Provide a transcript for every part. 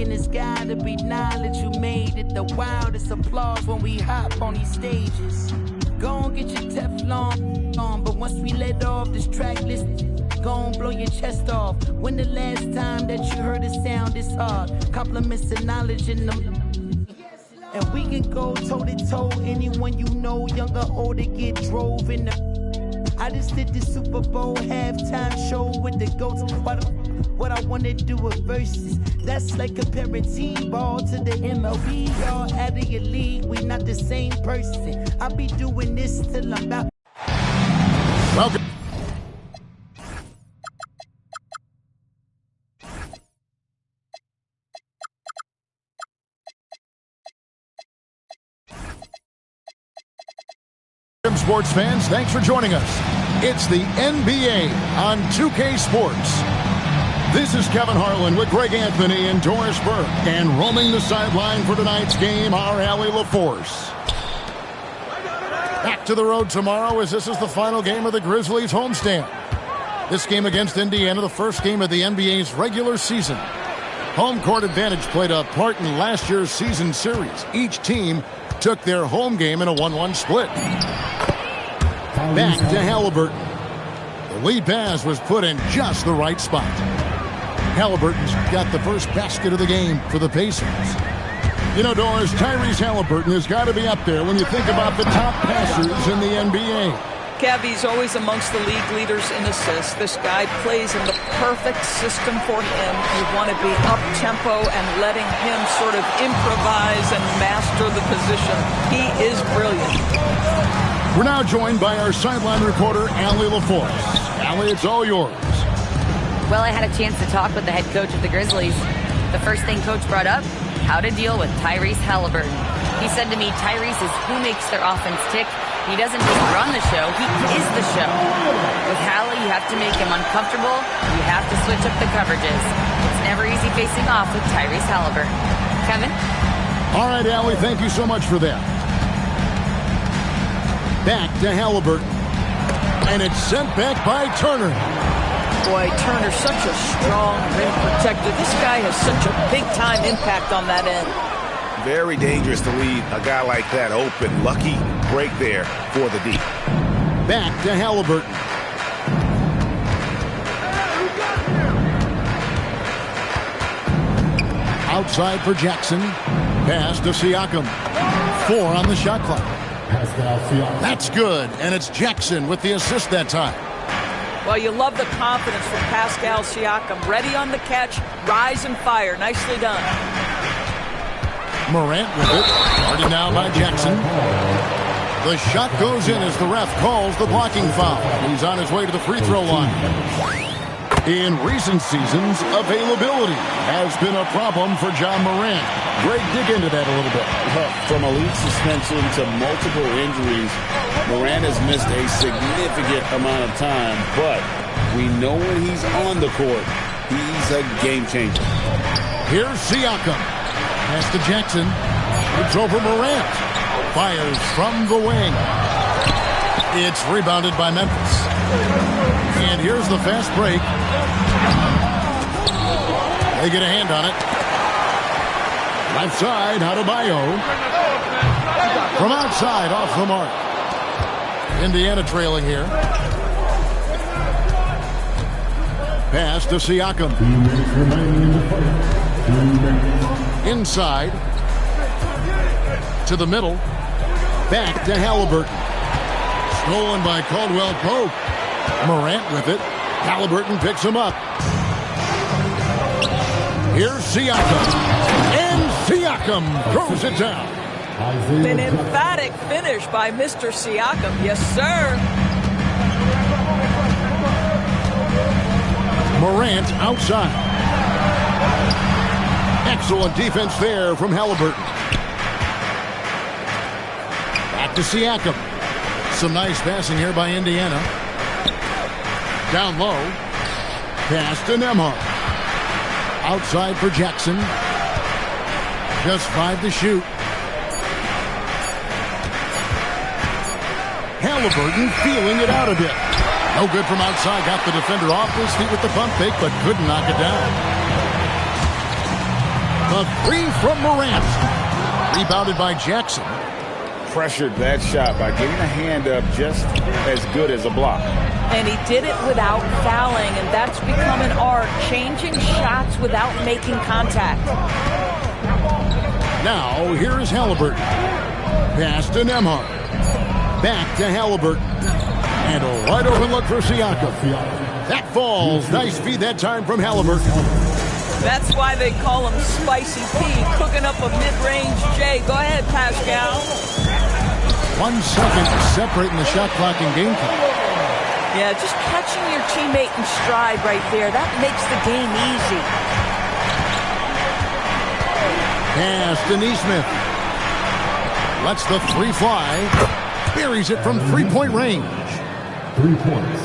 and it's gotta be knowledge. You made it the wildest applause when we hop on these stages. Go and get your Teflon on, but once we let off this track list, go and blow your chest off. When the last time that you heard a sound this hard? Compliments and knowledge in them. And we can go toe-to-toe, anyone you know, young or old, to get drove in the... I just did the Super Bowl halftime show with the GOATs. What I wanna do with verses, that's like comparing T-ball to the MLB. Y'all out of your league, we not the same person. I'll be doing this till I'm about... Welcome. Sports fans, thanks for joining us. It's the NBA on 2K Sports. This is Kevin Harlan with Greg Anthony and Doris Burke. And roaming the sideline for tonight's game, our Allie LaForce. Back to the road tomorrow as this is the final game of the Grizzlies homestand. This game against Indiana, the first game of the NBA's regular season. Home court advantage played a part in last year's season series. Each team took their home game in a 1-1 split. Back to Halliburton. The lead pass was put in just the right spot. Halliburton's got the first basket of the game for the Pacers. You know, Doris, Tyrese Halliburton has got to be up there when you think about the top passers in the NBA. Kevy's always amongst the league leaders in assists. This guy plays in the perfect system for him. You want to be up-tempo and letting him sort of improvise and master the position. He is brilliant. We're now joined by our sideline reporter, Allie LaForce. Allie, it's all yours. Well, I had a chance to talk with the head coach of the Grizzlies. The first thing Coach brought up, how to deal with Tyrese Halliburton. He said to me, Tyrese is who makes their offense tick. He doesn't just run the show, he is the show. With Hallie, you have to make him uncomfortable. You have to switch up the coverages. It's never easy facing off with Tyrese Halliburton. Kevin? All right, Allie, thank you so much for that. Back to Halliburton. And it's sent back by Turner. Boy, Turner's such a strong rim protector. This guy has such a big-time impact on that end. Very dangerous to leave a guy like that open. Lucky break there for the D. Back to Halliburton. Outside for Jackson. Pass to Siakam. 4 on the shot clock. That's good, and it's Jackson with the assist that time. Well, you love the confidence from Pascal Siakam. Ready on the catch, rise and fire. Nicely done. Morant with it. Guarded now by Jackson. The shot goes in as the ref calls the blocking foul. He's on his way to the free throw line. In recent seasons, availability has been a problem for John Morant. Greg, dig into that a little bit. From a league suspension to multiple injuries, Morant has missed a significant amount of time, but we know when he's on the court, he's a game changer. Here's Siakam. Pass to Jackson. It's over Morant. Fires from the wing. It's rebounded by Memphis. And here's the fast break. They get a hand on it. Left side, Adebayo. From outside, off the mark. Indiana trailing here. Pass to Siakam. Inside. To the middle. Back to Halliburton. Stolen by Caldwell Pope. Morant with it. Halliburton picks him up. Here's Siakam. And Siakam throws it down. An emphatic finish by Mr. Siakam. Yes, sir. Morant outside. Excellent defense there from Halliburton. Back to Siakam. Some nice passing here by Indiana. Down low. Pass to Nembhard. Outside for Jackson. Just 5 to shoot. Halliburton feeling it out a bit. No good from outside. Got the defender off his feet with the pump fake, but couldn't knock it down. The three from Morant. Rebounded by Jackson. Pressured that shot by getting a hand up just as good as a block. And he did it without fouling, and that's become an art, changing shots without making contact. Now, here's Halliburton. Pass to Nembhard. Back to Halliburton. And a wide open look for Siakam. That falls. Nice feed that time from Halliburton. That's why they call him Spicy P, cooking up a mid-range J. Go ahead, Pascal. 1 second separating the shot clock and game clock. Yeah, just catching your teammate in stride right there, that makes the game easy. Pass to Nesmith. Lets the three fly. Buries it from three-point range. 3 points.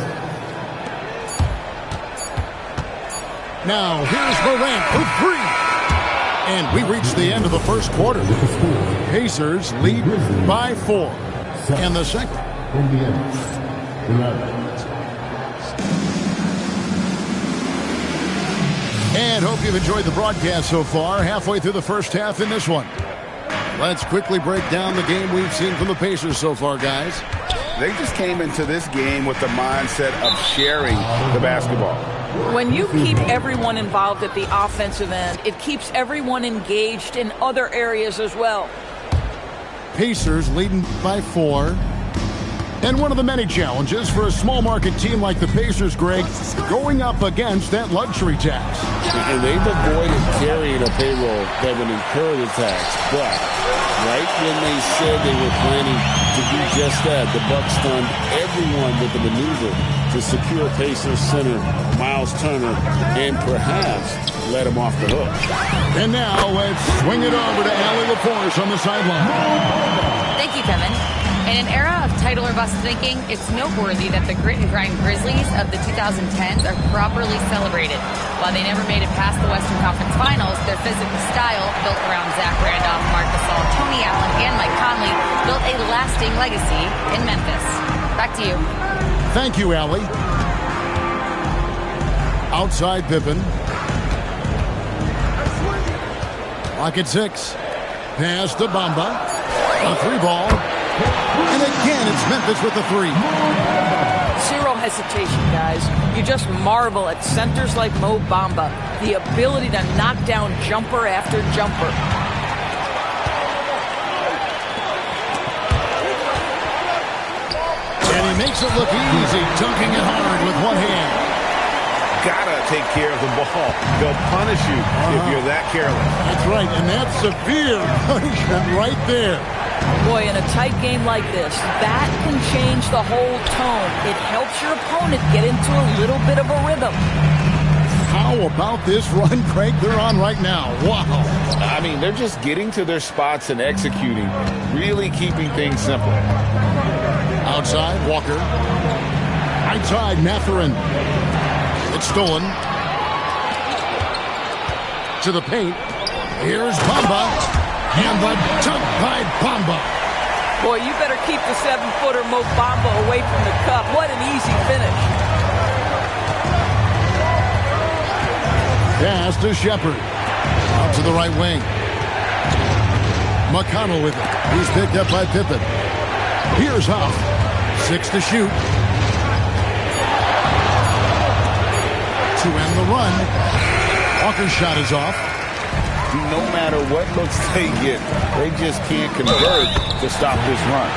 Now, here's Morant for three. And we reach the end of the first quarter. Pacers lead by 4. And the second. And hope you've enjoyed the broadcast so far. Halfway through the first half in this one. Let's quickly break down the game we've seen from the Pacers so far, guys. They just came into this game with the mindset of sharing the basketball. When you keep everyone involved at the offensive end, it keeps everyone engaged in other areas as well. Pacers leading by 4. And one of the many challenges for a small market team like the Pacers, Greg, going up against that luxury tax. And they've avoided carrying a payroll that would incur the tax. But right when they said they were planning to do just that, the Bucks stunned everyone with the maneuver to secure Pacers center Miles Turner and perhaps let him off the hook. And now let's swing it over to Allie LaForce on the sideline. Thank you, Kevin. In an era of title or bust thinking, it's noteworthy that the grit and grind Grizzlies of the 2010s are properly celebrated. While they never made it past the Western Conference Finals, their physical style, built around Zach Randolph, Marc Gasol, Tony Allen, and Mike Conley, built a lasting legacy in Memphis. Back to you. Thank you, Allie. Outside Pippen. Clock at 6. Pass to Bamba. A 3-ball. And again, it's Memphis with the 3. Zero hesitation, guys. You just marvel at centers like Mo Bamba, the ability to knock down jumper after jumper. And he makes it look easy, dunking it hard with one hand. Gotta take care of the ball. They'll punish you if you're that careless. That's right, and that's severe punishment right there. Boy, in a tight game like this, that can change the whole tone. It helps your opponent get into a little bit of a rhythm. How about this run, Craig, they're on right now? Wow. I mean, they're just getting to their spots and executing, really keeping things simple. Outside, Walker. Right side, Mathurin. It's stolen. To the paint. Here's Bamba. And the dunk by Bamba. Boy, you better keep the 7-footer Mo Bamba away from the cup. What an easy finish. Pass to Shepard. Out to the right wing. McConnell with it. He's picked up by Pippen. Here's Huff. 6 to shoot. To end the run. Walker's shot is off. No matter what looks they get, they just can't convert to stop this run.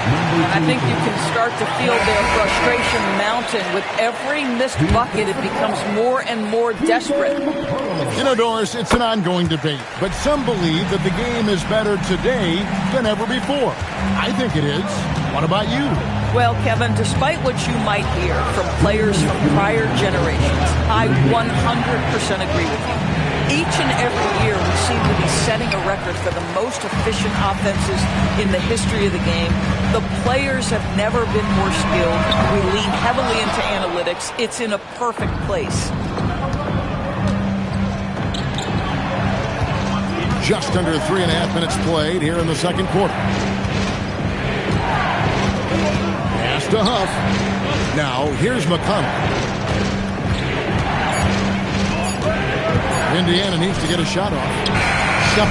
I think you can start to feel their frustration mountain. With every missed bucket, it becomes more and more desperate. You know, Doris, it's an ongoing debate, but some believe that the game is better today than ever before. I think it is. What about you? Well, Kevin, despite what you might hear from players from prior generations, I 100% agree with you. Each and every year, we seem to be setting a record for the most efficient offenses in the history of the game. The players have never been more skilled. We lean heavily into analytics. It's in a perfect place. Just under 3.5 minutes played here in the second quarter. Pass to Huff. Now, here's McConnell. Indiana needs to get a shot off. up.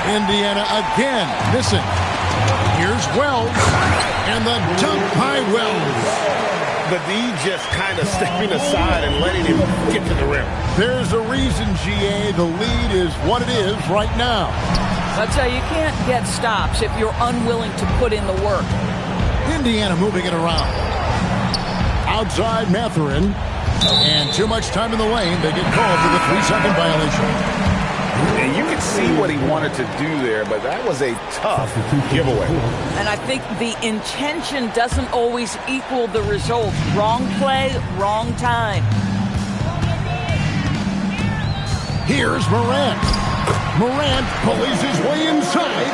Indiana again missing. Here's Wells, and the dunk by Wells. The D just kind of stepping aside and letting him get to the rim. There's a reason, GA, the lead is what it is right now. I'll tell you, you can't get stops if you're unwilling to put in the work. Indiana moving it around. Outside Mathurin. And too much time in the lane. They get called for the 3-second violation. And you can see what he wanted to do there, but that was a tough giveaway. And I think the intention doesn't always equal the result. Wrong play, wrong time. Here's Morant. Morant pulls his way inside.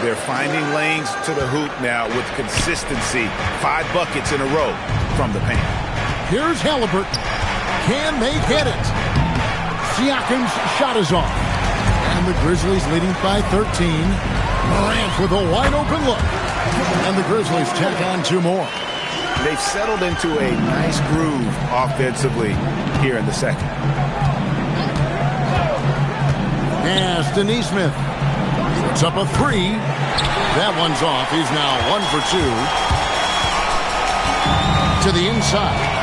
They're finding lanes to the hoop now with consistency. 5 buckets in a row from the paint. Here's Halliburton. Can they get it? Siakam's shot is off. And the Grizzlies leading by 13. Morant with a wide open look. And the Grizzlies tack on 2 more. They've settled into a nice groove offensively here in the second. As Denny-Smith puts up a 3. That one's off. He's now 1 for 2. To the inside.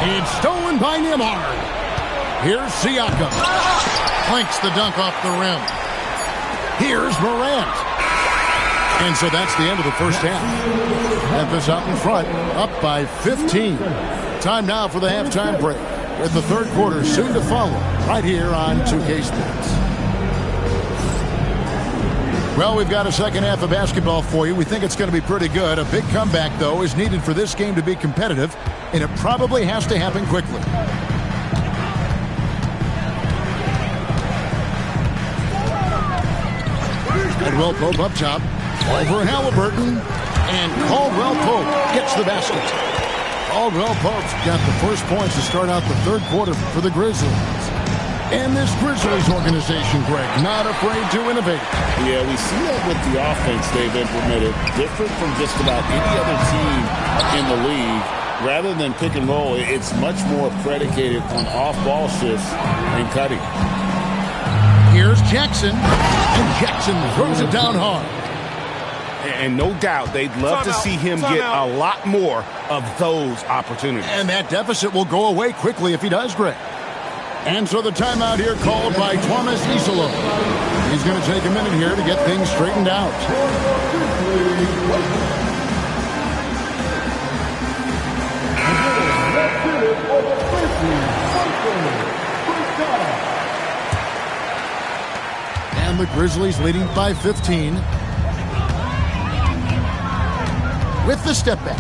It's stolen by Nembhard. Here's Siakam. Planks the dunk off the rim. Here's Morant. And so that's the end of the first half. Memphis out in front, up by 15. Time now for the halftime break, with the third quarter soon to follow, right here on 2K Sports. Well, we've got a second half of basketball for you. We think it's going to be pretty good. A big comeback, though, is needed for this game to be competitive, and it probably has to happen quickly. Caldwell Pope up top. Over Halliburton. And Caldwell Pope gets the basket. Caldwell Pope's got the first points to start out the third quarter for the Grizzlies. And this Grizzlies organization, Greg, not afraid to innovate. Yeah, we see that with the offense they've implemented. Different from just about any other team in the league. Rather than pick and roll, it's much more predicated on off-ball shifts and cutting. Here's Jackson. And Jackson throws it down hard. And no doubt they'd love to see him get a lot more of those opportunities. And that deficit will go away quickly if he does, Greg. And so the timeout here called by Thomas Isola. He's going to take a minute here to get things straightened out. And the Grizzlies leading by 15. With the step back.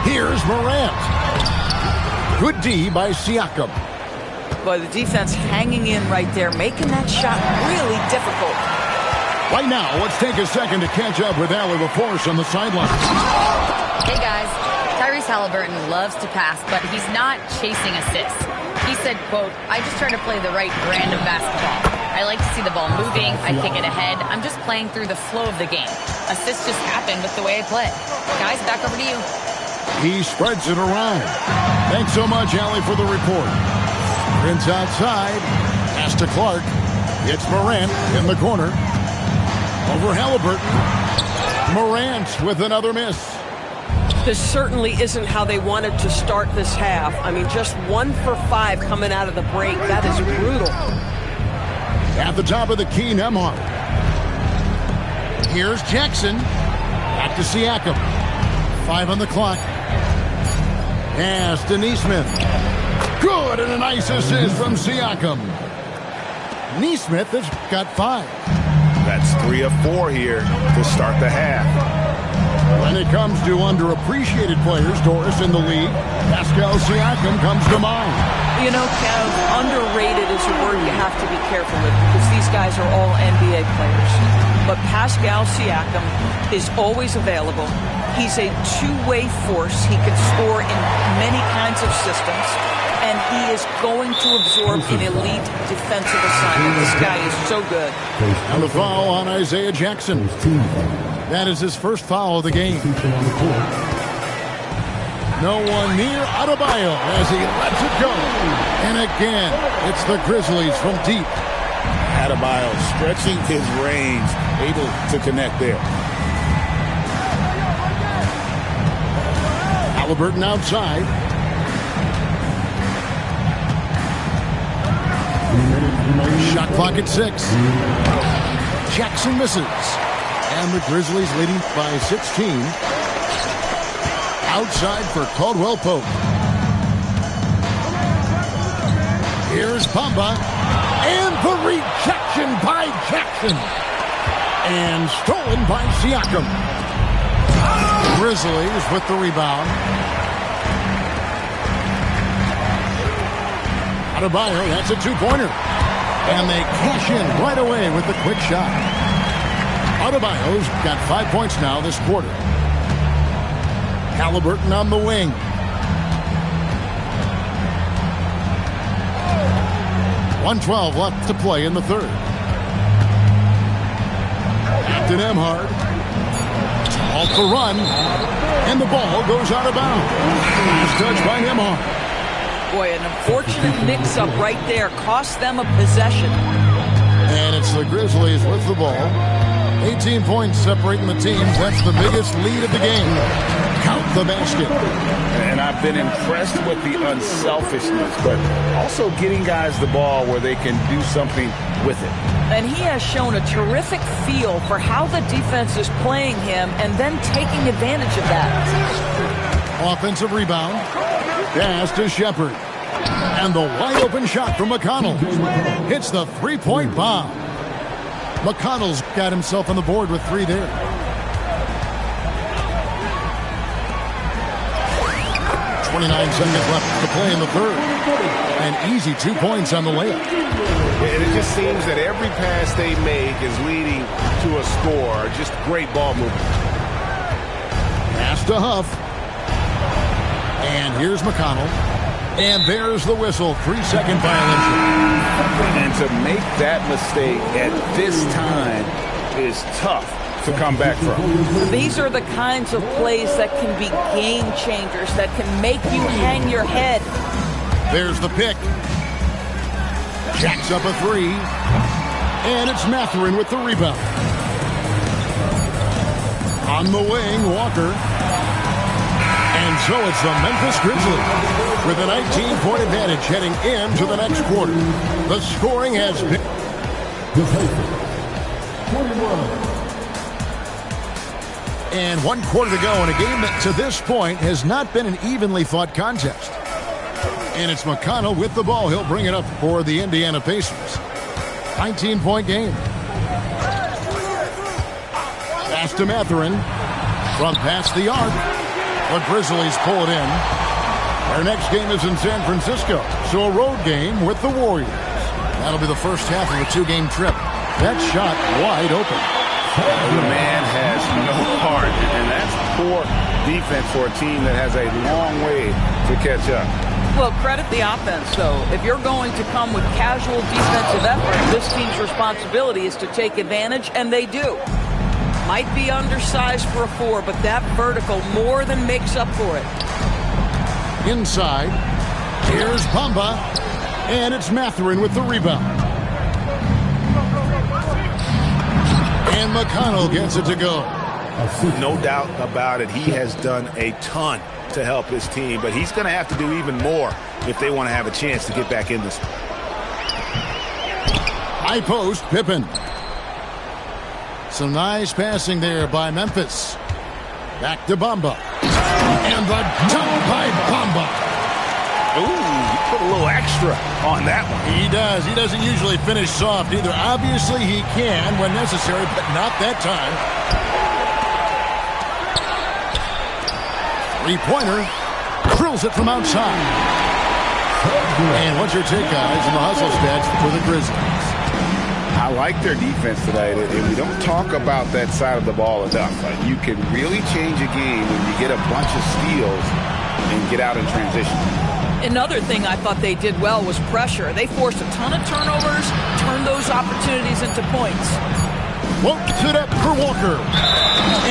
Here's Morant. Good D by Siakam. Boy, the defense hanging in right there, making that shot really difficult. Right now, let's take a second to catch up with Allie LaForce on the sidelines. Hey, guys. Tyrese Halliburton loves to pass, but he's not chasing assists. He said, quote, "I just try to play the right brand of basketball. I like to see the ball moving. I kick it ahead. I'm just playing through the flow of the game. Assists just happen with the way I play." Guys, back over to you. He spreads it around. Thanks so much, Allie, for the report. Prince outside. Pass to Clark. It's Morant in the corner. Over Halliburton. Morant with another miss. This certainly isn't how they wanted to start this half. I mean, just 1 for 5 coming out of the break. That is brutal. At the top of the key, Nembhard. Here's Jackson. Back to Siakam. 5 on the clock. Pass to Nesmith. Good, and a nice assist from Siakam. Nesmith has got 5. That's 3 of 4 here to start the half. When it comes to underappreciated players, Doris, in the league, Pascal Siakam comes to mind. You know, Kev, underrated is a word you have to be careful with because these guys are all NBA players. But Pascal Siakam is always available. He's a two-way force. He can score in many kinds of systems. And he is going to absorb an elite defensive assignment. This guy is so good. And the foul on Isaiah Jackson. That is his first foul of the game. No one near Adebayo as he lets it go. And again, it's the Grizzlies from deep. Adebayo stretching his range, able to connect there. Haliburton outside. Shot clock at 6. Jackson misses. And the Grizzlies leading by 16. Outside for Caldwell Pope. Here's Bamba. And the rejection by Jackson. And stolen by Siakam. Grizzlies with the rebound. Adebayo, that's a two-pointer. And they cash in right away with the quick shot. Adebayo's got 5 points now this quarter. Haliburton on the wing. .112 left to play in the third. Captain Emhard. Off the run. And the ball goes out of bounds. Last touch by Emhard. Boy, an unfortunate mix-up right there cost them a possession. And it's the Grizzlies with the ball. 18 points separating the teams. That's the biggest lead of the game. Count the basket. And I've been impressed with the unselfishness, but also getting guys the ball where they can do something with it. And he has shown a terrific feel for how the defense is playing him and then taking advantage of that. Offensive rebound. Pass to Shepard. And the wide-open shot from McConnell. Hits the three-point bomb. McConnell's got himself on the board with 3 there. .29 seconds left to play in the third. An easy 2 points on the layup. And it just seems that every pass they make is leading to a score. Just great ball movement. Pass to Huff. And here's McConnell. And there's the whistle. 3-second violation. And to make that mistake at this time is tough to come back from. These are the kinds of plays that can be game changers, that can make you hang your head. There's the pick. Jacks up a 3. And it's Mathurin with the rebound. On the wing, Walker. And so it's the Memphis Grizzlies with a 19-point advantage heading into the next quarter. The scoring has been... And 1 quarter to go in a game that to this point has not been an evenly fought contest. And it's McConnell with the ball. He'll bring it up for the Indiana Pacers. 19-point game. Pass to Mathurin. From past the arc. The Grizzlies pull it in. Our next game is in San Francisco, so a road game with the Warriors. That'll be the first half of a 2-game trip. That shot wide open. The man has no heart, and that's poor defense for a team that has a long way to catch up. Well, credit the offense, though. If you're going to come with casual defensive effort, this team's responsibility is to take advantage, and they do. Might be undersized for a 4, but that vertical more than makes up for it. Inside, here's Bamba, and it's Mathurin with the rebound. And McConnell gets it to go. No doubt about it. He has done a ton to help his team, but he's going to have to do even more if they want to have a chance to get back in this. High post, Pippen. Some nice passing there by Memphis. Back to Bamba. And the dunk by Bamba. Ooh, he put a little extra on that one. He does. He doesn't usually finish soft either. Obviously, he can when necessary, but not that time. Three-pointer. Drills it from outside. And what's your take, guys, on the hustle stats for the Grizzlies? I like their defense tonight, and we don't talk about that side of the ball enough. You can really change a game when you get a bunch of steals and get out in transition. Another thing I thought they did well was pressure. They forced a ton of turnovers, turned those opportunities into points. Won't it up for Walker.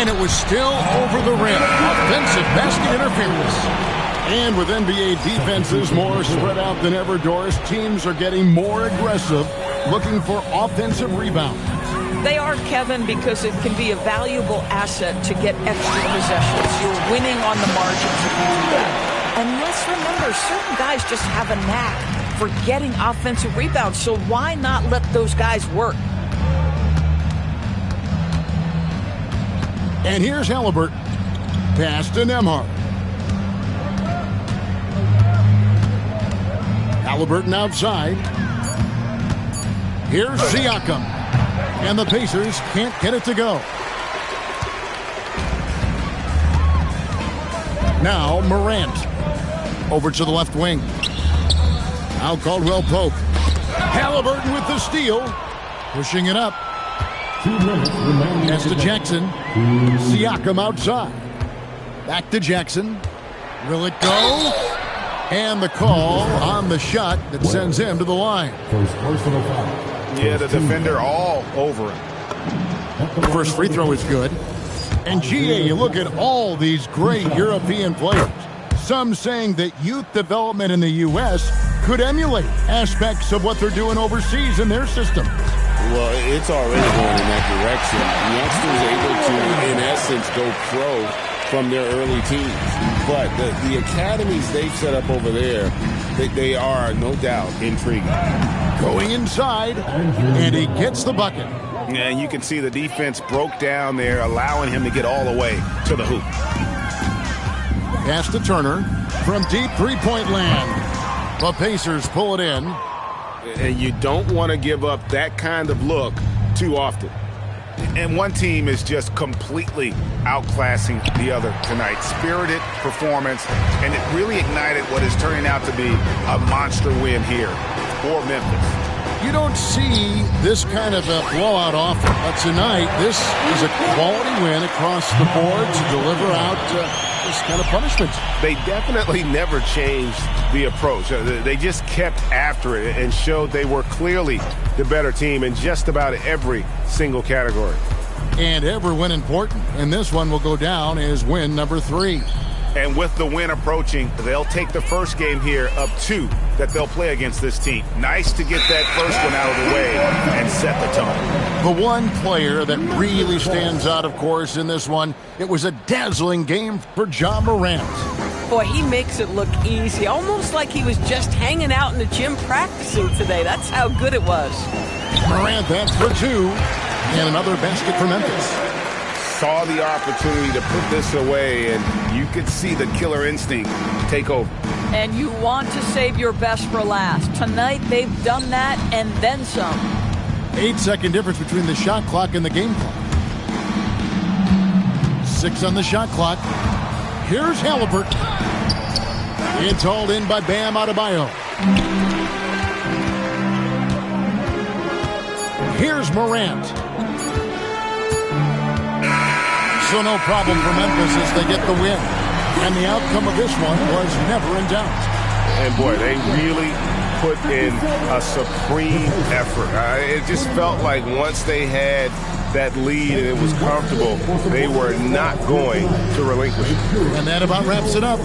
And it was still over the rim. Offensive basket interference. And with NBA defenses more spread out than ever, Doris, teams are getting more aggressive looking for offensive rebound. They are, Kevin, because it can be a valuable asset to get extra possessions. You're winning on the margins if you do that. And let's remember, certain guys just have a knack for getting offensive rebounds, so why not let those guys work? And here's Halliburton. Pass to Nembhard. Halliburton outside. Here's Siakam. And the Pacers can't get it to go. Now Morant. Over to the left wing. Now Caldwell Pope. Halliburton with the steal. Pushing it up. 2 minutes remaining. Pass to Jackson. Siakam outside. Back to Jackson. Will it go? And the call on the shot that sends him to the line. First personal foul. Yeah, the defender all over him. The first free throw is good. And GA, you look at all these great European players. Some saying that youth development in the U.S. could emulate aspects of what they're doing overseas in their system. Well, it's already going in that direction. Youngsters able to, in essence, go pro from their early teens. But the academies they've set up over there, they are, no doubt, intriguing. Going inside, and he gets the bucket. Yeah, and you can see the defense broke down there, allowing him to get all the way to the hoop. Pass to Turner from deep three-point land. The Pacers pull it in. And you don't want to give up that kind of look too often. And one team is just completely outclassing the other tonight. Spirited performance, and it really ignited what is turning out to be a monster win here for Memphis. You don't see this kind of a blowout often, but tonight this is a quality win across the board to deliver out this kind of punishment. They definitely never changed the approach. They just kept after it and showed they were clearly the better team in just about every single category. And every win important, and this one will go down as win number 3. And with the win approaching, they'll take the first game here of 2 that they'll play against this team. Nice to get that first one out of the way and set the tone. The one player that really stands out, of course, in this one, it was a dazzling game for Ja Morant. Boy, he makes it look easy, almost like he was just hanging out in the gym practicing today. That's how good it was. Morant, that's for 2, and another basket for Memphis. Saw the opportunity to put this away, and you could see the killer instinct take over. And you want to save your best for last. Tonight, they've done that and then some. 8-second difference between the shot clock and the game clock. 6 on the shot clock. Here's Halliburton. It's hauled in by Bam Adebayo. Here's Morant. So no problem for Memphis as they get the win. And the outcome of this one was never in doubt. And boy, they really put in a supreme effort. It just felt like once they had that lead and it was comfortable, they were not going to relinquish it. And that about wraps it up.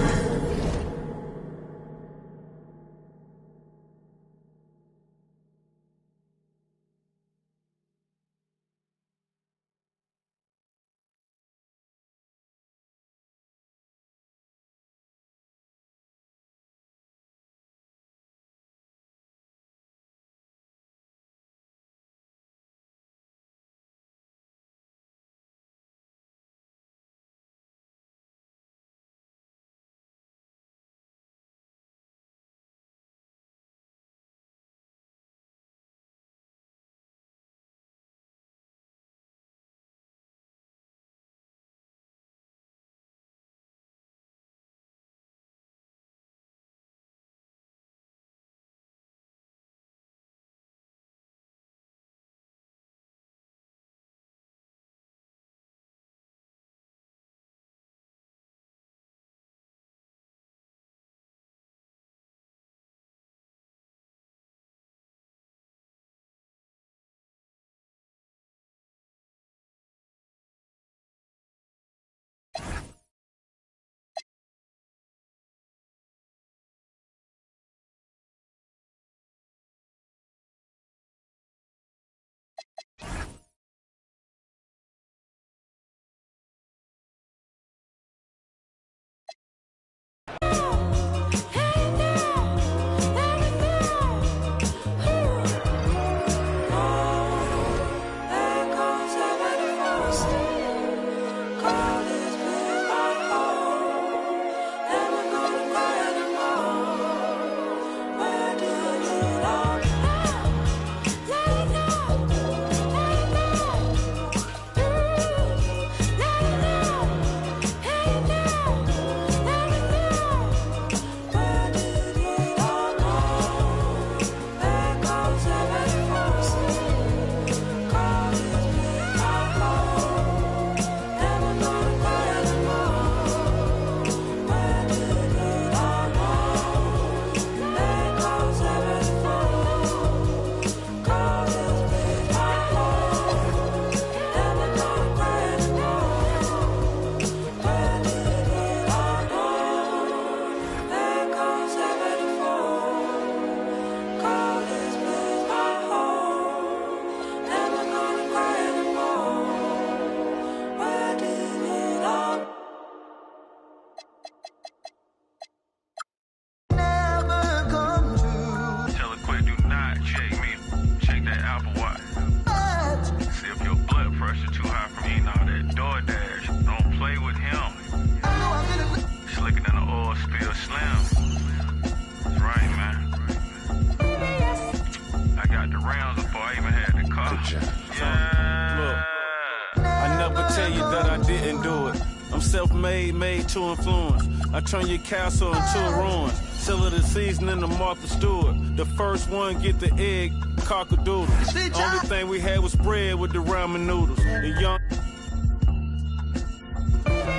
I'm self-made, made to influence. I turn your castle into a ruin. Still of the season in the Martha Stewart. The first one get the egg, cock-a-doodle. Only thing we had was bread with the ramen noodles. The young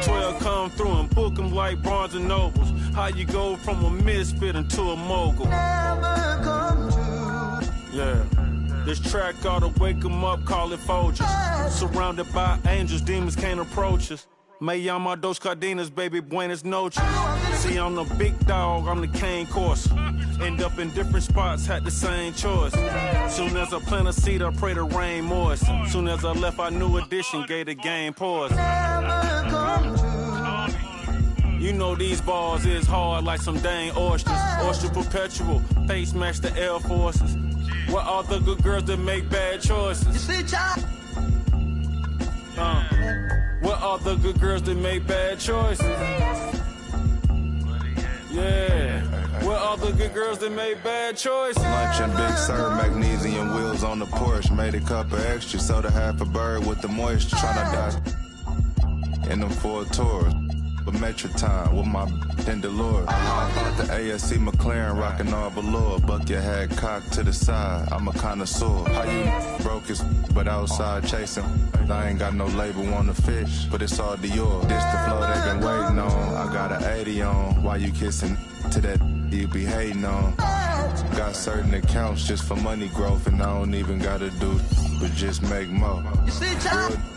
12 come through and book them like Barnes and Nobles. How you go from a misfit into a mogul? Yeah. This track ought to wake them up, call it Folgers. Surrounded by angels, demons can't approach us. Me llama dos cadenas, baby, buenas noches. See, I'm the big dog, I'm the cane course. End up in different spots, had the same choice. Soon as I plant a seed, I pray the rain moist. Soon as I left, I knew addition, gave the game pause. You know these bars is hard like some dang oysters. Oyster perpetual, face smash the Air Forces. What are the good girls that make bad choices? What are the good girls that make bad choices? Yeah. What are the good girls that make bad choices? Lunch and Big Sur, magnesium wheels on the Porsche. Made a cup of extra, soda half a bird with the moisture. Tryna die in them Ford Taurs. But Metro time with my Delores. Bought the ASC McLaren, rockin' all velour. Buck your head cocked to the side, I'm a connoisseur. How you broke his, but outside chasing. I ain't got no label on the fish, but it's all Dior. This the flow they been waiting on. I got an 80 on. Why you kissing to that you be hating on? Got certain accounts just for money growth, and I don't even gotta do but just make more. Real